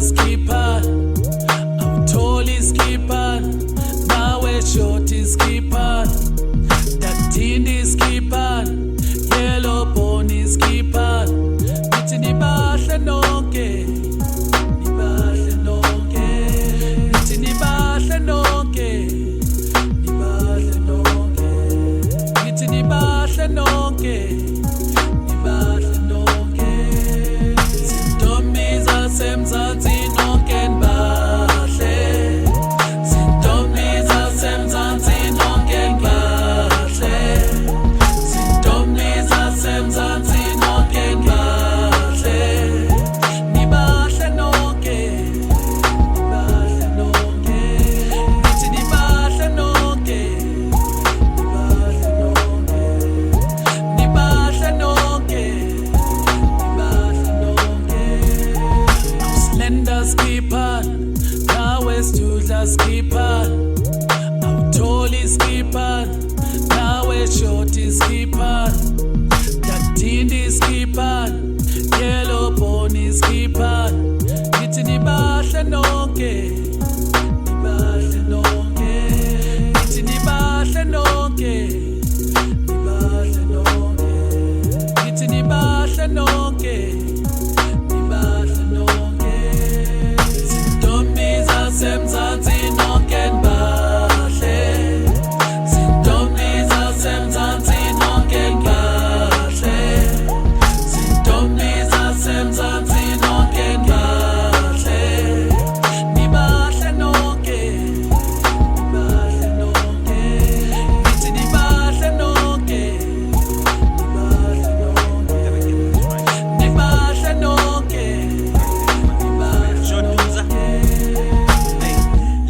skipper, awutholi skipper, nawe short skipper, daktindi skipper, yellow pony skipper, nithi nibahle nonke, nibahle nonke, nithi nibahle nonke, nibahle nonke, nithi nibahle nonke. Semzansi nonke nibahle, sintombi zasemzansi nonke nibahle, sintombi zasemzansi nonke nibahle, nibahle nonke, nibahle nonke, nithi nibahle nonke, nibahle nonke, nibahle nonke. Skipper, nawe sidudla skipper, awutholi skipper, nawe short skipper, daktindi skipper, yellow pony skipper, nithi nibahle nonke, nibahle nonke, nithi nibahle nonke, nibahle nonke, nithi nibahle nonke. Semzansi nonke nibahle, sintombi zasemzansi nonke nibahle, sintombi zasemzansi nonke nibahle, nibahle nonke, nibahle nonke, nithi nibahle nonke, nibahle nonke, nibahle nonke.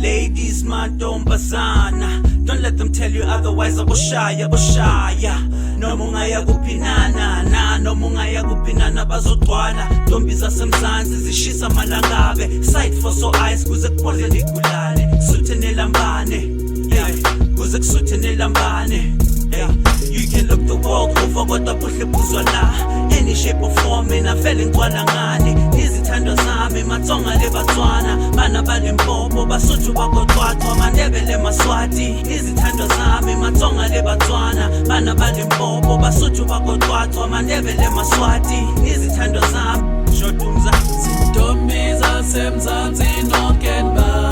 Ladies, mantombazana, don't let them tell you otherwise. Aboshaya, boshaya. Noma ungaya kuphinana na, noma ungaya kuphinana bazogcwala. Ntombi zasemzansi zishisa malangabe, sight for so eyes kuze kuphole ligulane, suthe nelambane, kuze kusuthe nelambane. You can look the world over kodwa buhle buzwa la, any shape or form mina vele ngcwala ngani. Izithandwa zami matsonga lebatswana, bana balimpopo basuthu bakoqwaqwa, mandebele maswati. Izithandwa zami matsonga lebatswana, bana balimpopo basuthu bakoqwaqwa, mandebele maswati. Izithandwa zami shotumza sintombi zasemzansi nonke nibahle.